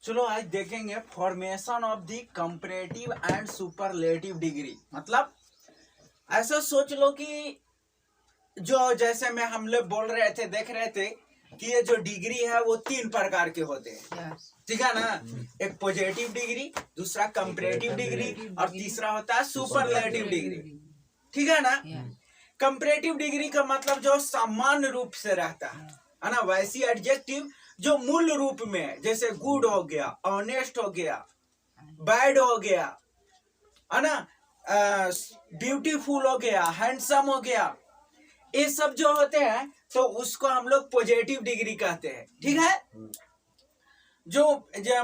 चलो आज देखेंगे formation of the comparative and superlative degree. मतलब ऐसा सोच लो कि जो जैसे में हम लोग बोल रहे थे, देख रहे थे कि ये जो डिग्री है वो 3 प्रकार के होते हैं। ठीक है ना। एक पॉजिटिव डिग्री, दूसरा कंपैरेटिव डिग्री और तीसरा होता है सुपरलेटिव डिग्री। ठीक है ना। कंपैरेटिव डिग्री का मतलब जो सामान्य रूप से रहता है ना। वैसी एडजेक्टिव जो मूल रूप में है, जैसे गुड हो गया, ऑनेस्ट हो गया, बैड हो गया, है ना, ब्यूटीफुल हो गया, हैंडसम हो गया, ये सब जो होते हैं तो उसको हम लोग पॉजिटिव डिग्री कहते हैं। ठीक है। जो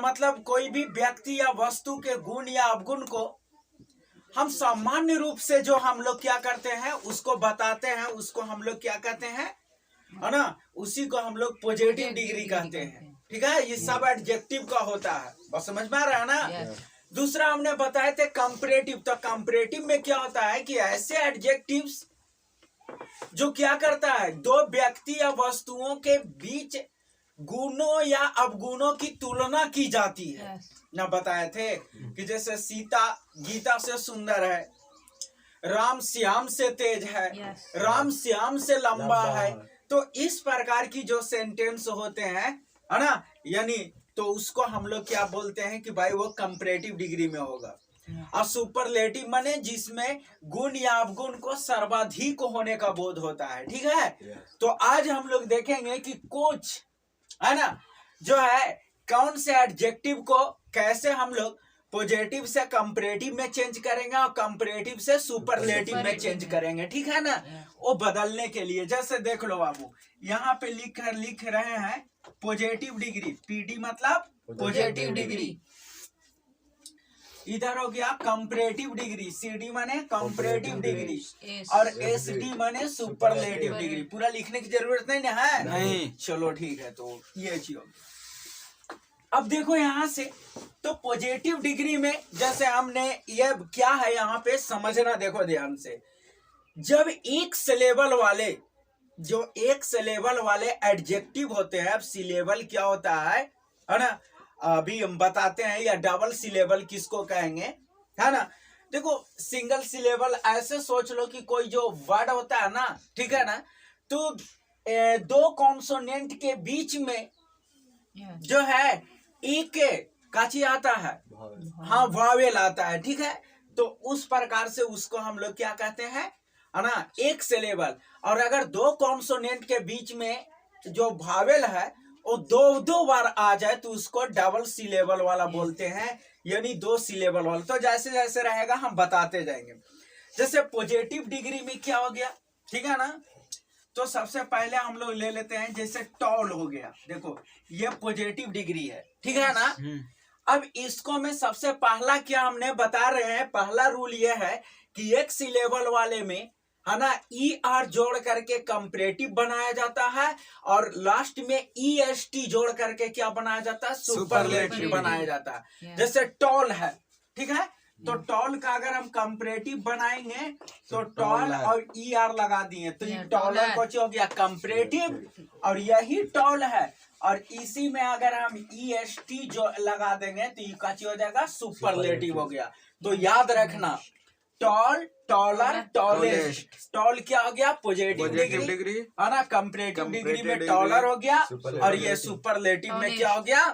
मतलब कोई भी व्यक्ति या वस्तु के गुण या अवगुण को हम सामान्य रूप से जो हम लोग क्या करते हैं उसको बताते हैं, उसको हम लोग क्या कहते हैं, है ना, उसी को हम लोग पॉजिटिव डिग्री कहते हैं। ठीक है। ये सब एडजेक्टिव का होता है, बस समझ में आ रहा है ना। दूसरा हमने बताए थे कंपैरेटिव। तो कंपैरेटिव में क्या होता है कि ऐसे एडजेक्टिव्स जो क्या करता है, दो व्यक्ति या वस्तुओं के बीच गुणों या अवगुणों की तुलना की जाती है। ना बताए थे कि जैसे सीता गीता से सुंदर है, राम श्याम से तेज है, राम श्याम से लंबा है। तो इस प्रकार की जो सेंटेंस होते हैं, है ना, यानी तो उसको हम लोग क्या बोलते हैं कि भाई वो कंपैरेटिव डिग्री में होगा। और सुपरलेटिव माने जिसमें गुण या अवगुण को सर्वाधिक होने का बोध होता है। ठीक है। तो आज हम लोग देखेंगे कि कुछ, है ना, जो है कौन से एडजेक्टिव को कैसे हम लोग पॉजिटिव से कंपैरेटिव में चेंज करेंगे और कंपैरेटिव से सुपरलेटिव में चेंज करेंगे। ठीक है ना। वो बदलने के लिए जैसे देख लो बाबू, यहाँ पे लिख रहे हैं पॉजिटिव डिग्री। पीडी मतलब पॉजिटिव डिग्री। इधर हो गया कंपैरेटिव डिग्री, सीडी माने कंपैरेटिव डिग्री और एसडी माने सुपरलेटिव डिग्री। पूरा लिखने की जरूरत नहीं है। नहीं, चलो ठीक है। तो ये चीज। अब देखो यहाँ से तो पॉजिटिव डिग्री में जैसे हमने ये क्या है यहाँ पे समझना, देखो ध्यान से। जब एक सिलेबल वाले एडजेक्टिव होते हैं, अब सिलेबल क्या होता है ना, अभी हम बताते हैं, या डबल सिलेबल किसको कहेंगे, है ना। देखो सिंगल सिलेबल ऐसे सोच लो कि कोई जो वर्ड होता है ना, ठीक है ना, तो दो कॉन्सोनेंट के बीच में जो है एक काची आता है, हाँ, वावेल आता है। ठीक है। तो उस प्रकार से उसको हम लोग क्या कहते हैं, है ना, एक सिलेबल। और अगर दो कॉन्सोनेंट के बीच में जो वावेल है वो दो बार आ जाए तो उसको डबल सिलेबल वाला बोलते हैं, यानी 2 सिलेबल वाला। तो जैसे जैसे रहेगा हम बताते जाएंगे। जैसे पॉजिटिव डिग्री में क्या हो गया, ठीक है ना। तो सबसे पहले हम लोग ले लेते हैं, जैसे टॉल हो गया। देखो ये पॉजिटिव डिग्री है, ठीक है ना। अब इसको में सबसे पहला क्या हमने बता रहे हैं, पहला रूल ये है कि एक सिलेबल वाले में, है ना, ई आर जोड़ करके कंपैरेटिव बनाया जाता है और लास्ट में ई एस टी जोड़ करके क्या बनाया जाता है, सुपरलेटिव बनाया जाता है। जैसे टॉल है, ठीक है, तो टॉल का अगर हम कंपैरेटिव बनाएंगे तो टॉल और ई आर लगा दिए तो ये टॉलर को हो गया कंपैरेटिव, और यही टॉल है। और इसी में अगर हम ई एस टी जो लगा देंगे तो ये काची हो जाएगा, सुपरलेटिव हो गया। तो याद रखना, टॉल, टॉलर, टॉलेस्ट। टॉल क्या हो गया, पॉजिटिव डिग्री, है ना। कंपैरेटिव डिग्री में टॉलर हो गया और ये सुपरलेटिव में क्या हो गया,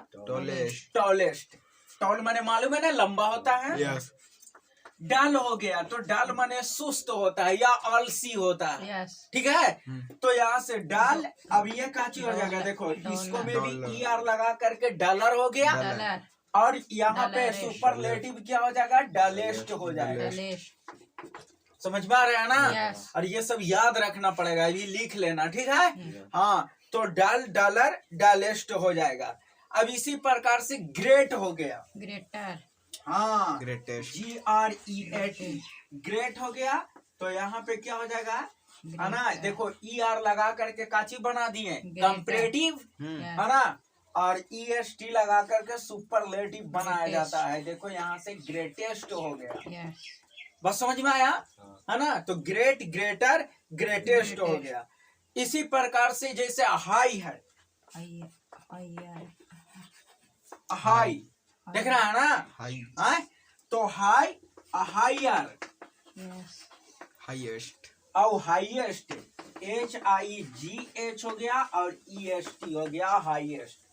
टॉलेस्ट। टॉल माने मालूम है ना, लंबा होता है। डल हो गया तो डल माने सुस्त होता है या आलसी होता है। ठीक है। तो यहाँ से डल, अब ये काची हो जाएगा, देखो इसको में भी ई आर लगा करके डलर हो गया, और यहाँ पे सुपरलेटिव क्या हो जाएगा, डलेस्ट हो जाएगा। समझ में आ रहा है ना। और ये सब याद रखना पड़ेगा, ये लिख लेना, ठीक है। हाँ, तो डल, डलर, डलेस्ट हो जाएगा। अब इसी प्रकार से ग्रेट हो गया, ग्रेटर, हाँ, GREAT, ग्रेट हो गया। तो यहाँ पे क्या हो जाएगा, है ना, देखो ई आर लगा करके काची बना दिए, कंपैरेटिव, है ना, और EST लगा करके सुपरलेटिव बनाया जाता है। देखो यहाँ से ग्रेटेस्ट हो गया। बस समझ में आया, है ना। तो ग्रेट, ग्रेटर, ग्रेटेस्ट हो गया। इसी प्रकार से जैसे हाई है, हाई, देख रहा है ना, हाई, तो हाई, हायर, हाईएस्ट और हाईएस्ट, HIGH हो गया और EST हो गया हाईएस्ट।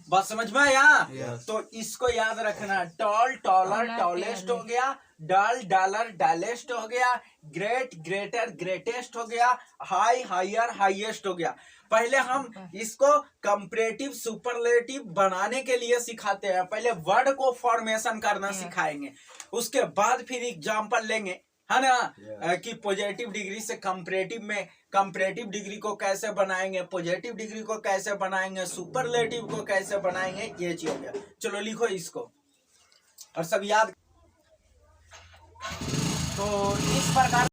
बात समझ में आया? Yes. तो इसको याद रखना, टॉल टॉलर टॉलेस्ट हो गया, डल डालर डालेस्ट हो गया, ग्रेट ग्रेटर ग्रेटेस्ट हो गया, हाई हायर हाईएस्ट हो गया। पहले हम इसको कंपैरेटिव सुपरलेटिव बनाने के लिए सिखाते हैं, पहले वर्ड को फॉर्मेशन करना सिखाएंगे, उसके बाद फिर एग्जाम्पल लेंगे, है ना, कि पॉजिटिव डिग्री से कंपैरेटिव में कंपैरेटिव डिग्री को कैसे बनाएंगे, पॉजिटिव डिग्री को कैसे बनाएंगे, सुपरलेटिव को कैसे बनाएंगे, ये चीज हो गया। चलो लिखो इसको और सब याद। तो इस प्रकार